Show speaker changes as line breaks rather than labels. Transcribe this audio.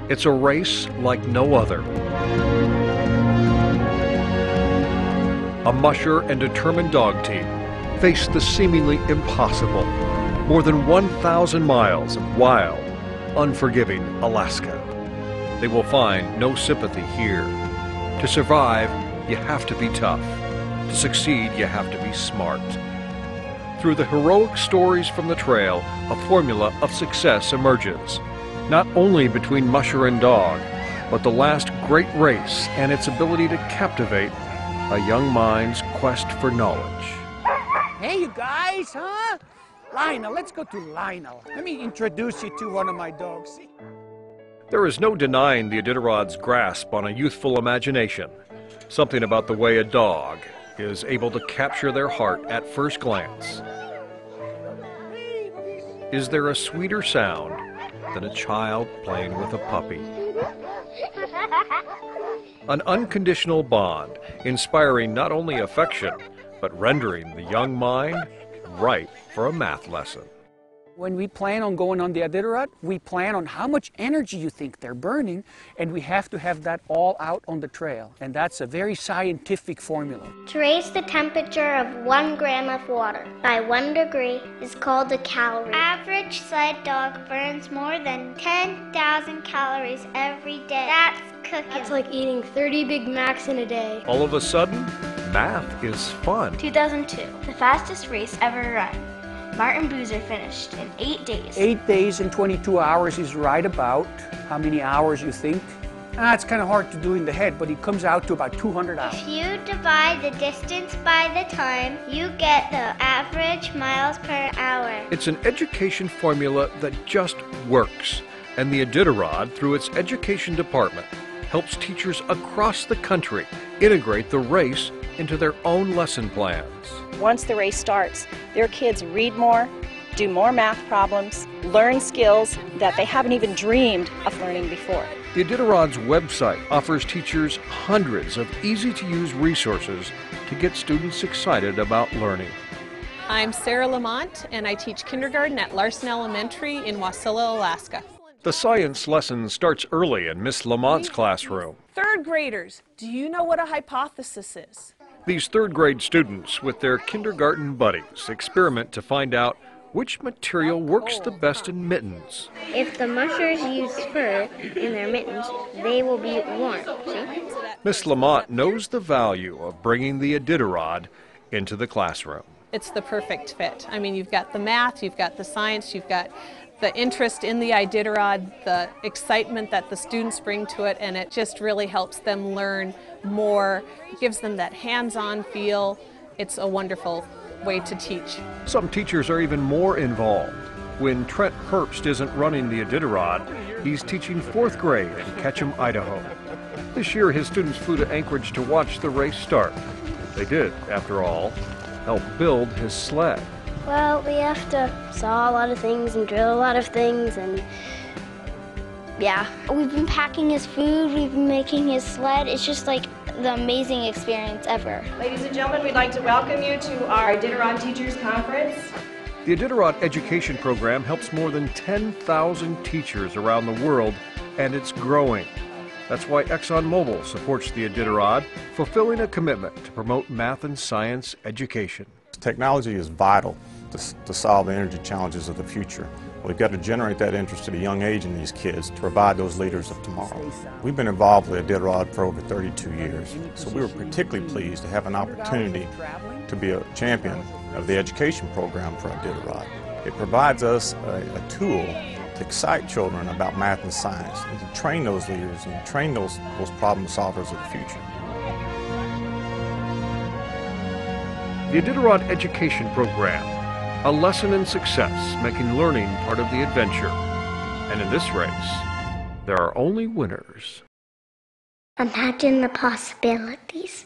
It's a race like no other. A musher and determined dog team face the seemingly impossible. More than 1,000 miles of wild, unforgiving Alaska. They will find no sympathy here. To survive, you have to be tough. To succeed, you have to be smart. Through the heroic stories from the trail, a formula of success emerges. Not only between musher and dog, but the last great race and its ability to captivate a young mind's quest for knowledge.
Hey, you guys, huh? Lionel, let's go to Lionel. Let me introduce you to one of my dogs.
There is no denying the Iditarod's grasp on a youthful imagination. Something about the way a dog is able to capture their heart at first glance. Is there a sweeter sound than a child playing with a puppy? An unconditional bond, inspiring not only affection, but rendering the young mind ripe for a math lesson.
When we plan on going on the Iditarod, we plan on how much energy you think they're burning, and we have to have that all out on the trail. And that's a very scientific formula.
To raise the temperature of 1 gram of water by 1 degree is called a calorie. Average sled dog burns more than 10,000 calories every day. That's cooking.
That's like eating 30 Big Macs in a day.
All of a sudden, math is fun.
2002, the fastest race ever run. Martin Boozer finished in 8 days.
8 days and 22 hours is right about how many hours you think? It's kind of hard to do in the head, but it comes out to about 200 hours.
If you divide the distance by the time, you get the average miles per hour.
It's an education formula that just works. And the Iditarod, through its education department, helps teachers across the country integrate the race into their own lesson plans.
Once the race starts, their kids read more, do more math problems, learn skills that they haven't even dreamed of learning before.
The Iditarod's website offers teachers hundreds of easy-to-use resources to get students excited about learning.
I'm Sarah Lamont, and I teach kindergarten at Larson Elementary in Wasilla, Alaska.
The science lesson starts early in Miss Lamont's classroom.
Third graders, do you know what a hypothesis is?
These third-grade students, with their kindergarten buddies, experiment to find out which material works the best in mittens.
If the mushers use fur in their mittens, they will be warm. See?
Miss Lamont knows the value of bringing the Iditarod into the classroom.
It's the perfect fit. I mean, you've got the math, you've got the science, you've got the interest in the Iditarod, the excitement that the students bring to it, and it just really helps them learn more. It gives them that hands-on feel. It's a wonderful way to teach.
Some teachers are even more involved. When Trent Herbst isn't running the Iditarod, he's teaching 4th grade in Ketchum, Idaho. This year, his students flew to Anchorage to watch the race start. They did, after all, help build his sled.
Well, we have to saw a lot of things and drill a lot of things, and yeah.
We've been packing his food, we've been making his sled. It's just like the amazing experience ever.
Ladies and gentlemen, we'd like to welcome you to our Iditarod Teachers Conference.
The Iditarod Education Program helps more than 10,000 teachers around the world, and it's growing. That's why ExxonMobil supports the Iditarod, fulfilling a commitment to promote math and science education.
Technology is vital to solve the energy challenges of the future. We've got to generate that interest at a young age in these kids to provide those leaders of tomorrow. We've been involved with Iditarod for over 32 years, so we were particularly pleased to have an opportunity to be a champion of the education program for Iditarod. It provides us a tool to excite children about math and science, and to train those leaders and train those problem solvers of the future.
The Iditarod Education Program, a lesson in success, making learning part of the adventure. And in this race, there are only winners.
Imagine the possibilities.